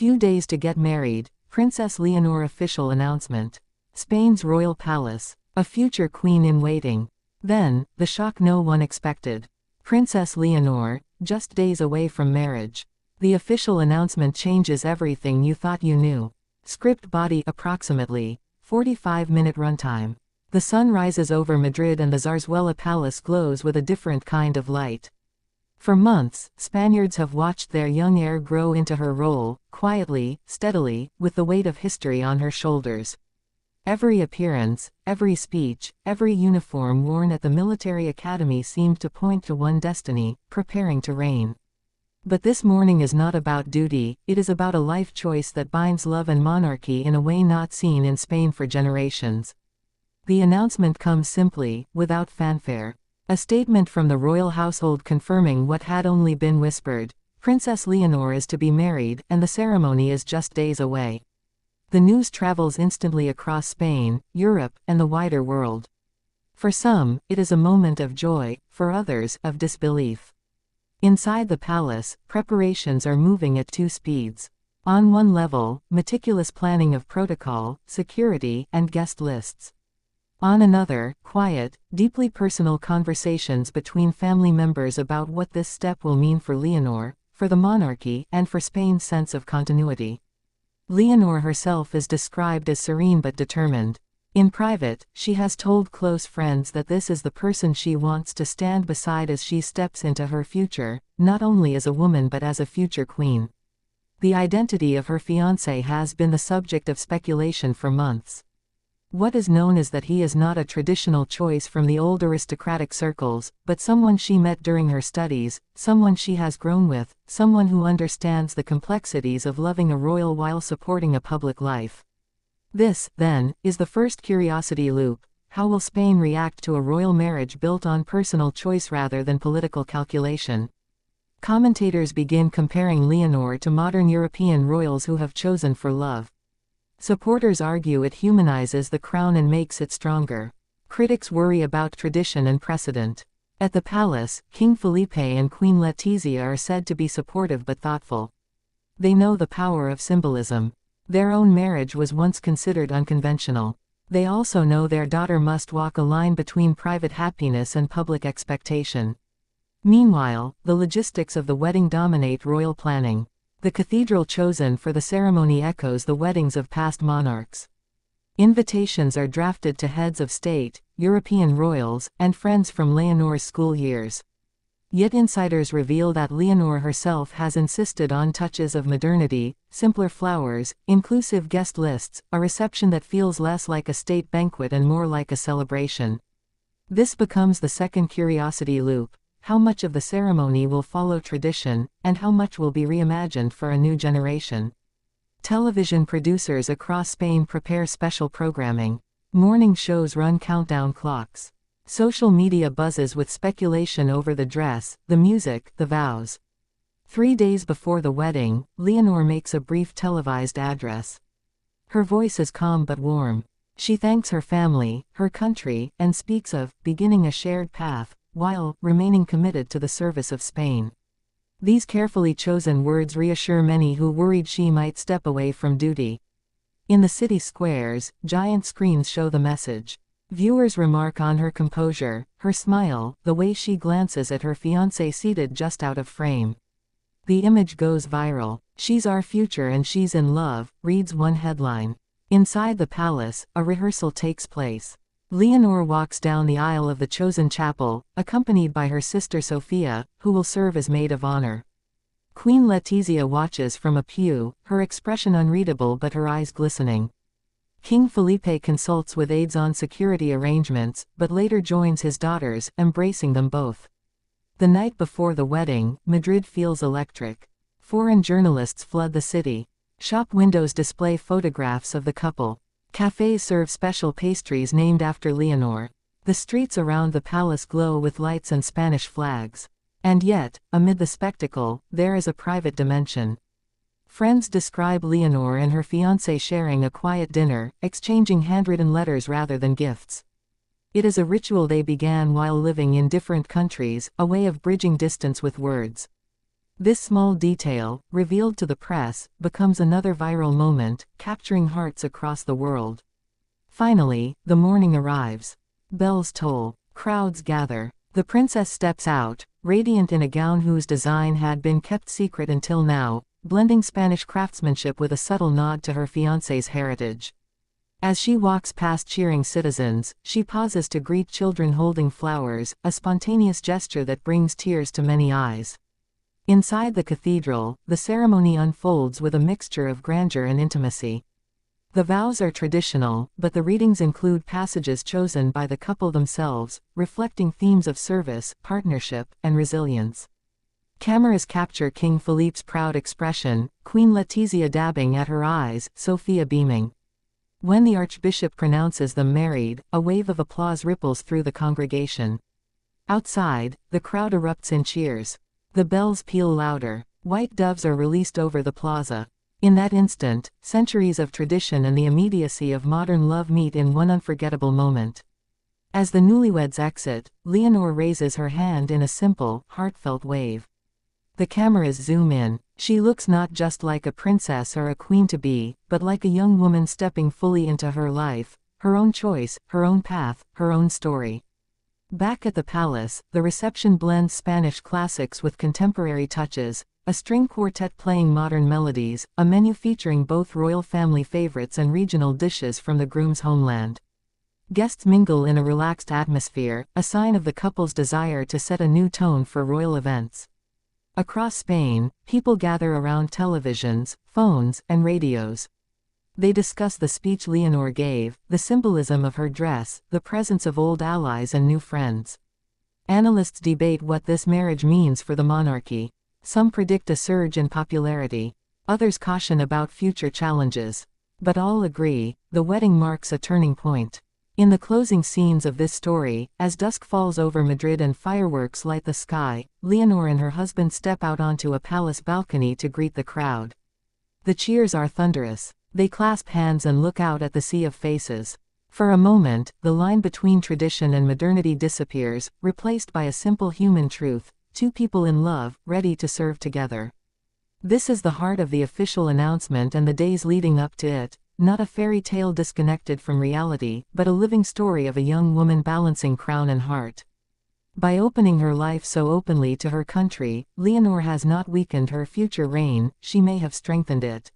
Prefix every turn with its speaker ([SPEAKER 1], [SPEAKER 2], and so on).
[SPEAKER 1] Few days to get married, Princess Leonor official announcement. Spain's royal palace. A future queen in waiting. Then, the shock no one expected. Princess Leonor, just days away from marriage. The official announcement changes everything you thought you knew. Script body approximately 45-minute runtime. The sun rises over Madrid and the Zarzuela Palace glows with a different kind of light. For months, Spaniards have watched their young heir grow into her role, quietly, steadily, with the weight of history on her shoulders. Every appearance, every speech, every uniform worn at the military academy seemed to point to one destiny: preparing to reign. But this morning is not about duty, it is about a life choice that binds love and monarchy in a way not seen in Spain for generations. The announcement comes simply, without fanfare. A statement from the royal household confirming what had only been whispered: Princess Leonor is to be married, and the ceremony is just days away. The news travels instantly across Spain, Europe, and the wider world. For some, it is a moment of joy, for others, of disbelief. Inside the palace, preparations are moving at two speeds. On one level, meticulous planning of protocol, security, and guest lists. On another, quiet, deeply personal conversations between family members about what this step will mean for Leonor, for the monarchy, and for Spain's sense of continuity. Leonor herself is described as serene but determined. In private, she has told close friends that this is the person she wants to stand beside as she steps into her future, not only as a woman but as a future queen. The identity of her fiancé has been the subject of speculation for months. What is known is that he is not a traditional choice from the old aristocratic circles, but someone she met during her studies, someone she has grown with, someone who understands the complexities of loving a royal while supporting a public life. This, then, is the first curiosity loop: how will Spain react to a royal marriage built on personal choice rather than political calculation? Commentators begin comparing Leonor to modern European royals who have chosen for love. Supporters argue it humanizes the crown and makes it stronger. Critics worry about tradition and precedent. At the palace, King Felipe and Queen Letizia are said to be supportive but thoughtful. They know the power of symbolism. Their own marriage was once considered unconventional. They also know their daughter must walk a line between private happiness and public expectation. Meanwhile, the logistics of the wedding dominate royal planning. The cathedral chosen for the ceremony echoes the weddings of past monarchs. Invitations are drafted to heads of state, European royals, and friends from Leonor's school years. Yet insiders reveal that Leonor herself has insisted on touches of modernity, simpler flowers, inclusive guest lists, a reception that feels less like a state banquet and more like a celebration. This becomes the second curiosity loop: how much of the ceremony will follow tradition, and how much will be reimagined for a new generation. Television producers across Spain prepare special programming. Morning shows run countdown clocks. Social media buzzes with speculation over the dress, the music, the vows. 3 days before the wedding, Leonor makes a brief televised address. Her voice is calm but warm. She thanks her family, her country, and speaks of beginning a shared path, while remaining committed to the service of Spain. These carefully chosen words reassure many who worried she might step away from duty. In the city squares, giant screens show the message. Viewers remark on her composure, her smile, the way she glances at her fiancé seated just out of frame. The image goes viral. "She's our future and she's in love," reads one headline. Inside the palace, a rehearsal takes place. Leonor walks down the aisle of the chosen chapel, accompanied by her sister Sofia, who will serve as maid of honor. Queen Letizia watches from a pew, her expression unreadable but her eyes glistening. King Felipe consults with aides on security arrangements, but later joins his daughters, embracing them both. The night before the wedding, Madrid feels electric. Foreign journalists flood the city. Shop windows display photographs of the couple. Cafes serve special pastries named after Leonor. The streets around the palace glow with lights and Spanish flags. And yet, amid the spectacle, there is a private dimension. Friends describe Leonor and her fiancé sharing a quiet dinner, exchanging handwritten letters rather than gifts. It is a ritual they began while living in different countries, a way of bridging distance with words. This small detail, revealed to the press, becomes another viral moment, capturing hearts across the world. Finally, the morning arrives. Bells toll. Crowds gather. The princess steps out, radiant in a gown whose design had been kept secret until now, blending Spanish craftsmanship with a subtle nod to her fiancé's heritage. As she walks past cheering citizens, she pauses to greet children holding flowers, a spontaneous gesture that brings tears to many eyes. Inside the cathedral, the ceremony unfolds with a mixture of grandeur and intimacy. The vows are traditional, but the readings include passages chosen by the couple themselves, reflecting themes of service, partnership, and resilience. Cameras capture King Philippe's proud expression, Queen Letizia dabbing at her eyes, Sophia beaming. When the archbishop pronounces them married, a wave of applause ripples through the congregation. Outside, the crowd erupts in cheers. The bells peal louder. White doves are released over the plaza. In that instant, centuries of tradition and the immediacy of modern love meet in one unforgettable moment. As the newlyweds exit, Leonor raises her hand in a simple, heartfelt wave. The cameras zoom in. She looks not just like a princess or a queen-to-be, but like a young woman stepping fully into her life, her own choice, her own path, her own story. Back at the palace, the reception blends Spanish classics with contemporary touches, a string quartet playing modern melodies, a menu featuring both royal family favorites and regional dishes from the groom's homeland. Guests mingle in a relaxed atmosphere, a sign of the couple's desire to set a new tone for royal events. Across Spain, people gather around televisions, phones, and radios. They discuss the speech Leonor gave, the symbolism of her dress, the presence of old allies and new friends. Analysts debate what this marriage means for the monarchy. Some predict a surge in popularity. Others caution about future challenges. But all agree, the wedding marks a turning point. In the closing scenes of this story, as dusk falls over Madrid and fireworks light the sky, Leonor and her husband step out onto a palace balcony to greet the crowd. The cheers are thunderous. They clasp hands and look out at the sea of faces. For a moment, the line between tradition and modernity disappears, replaced by a simple human truth: two people in love, ready to serve together. This is the heart of the official announcement and the days leading up to it. Not a fairy tale disconnected from reality, but a living story of a young woman balancing crown and heart. By opening her life so openly to her country, Leonor has not weakened her future reign, she may have strengthened it.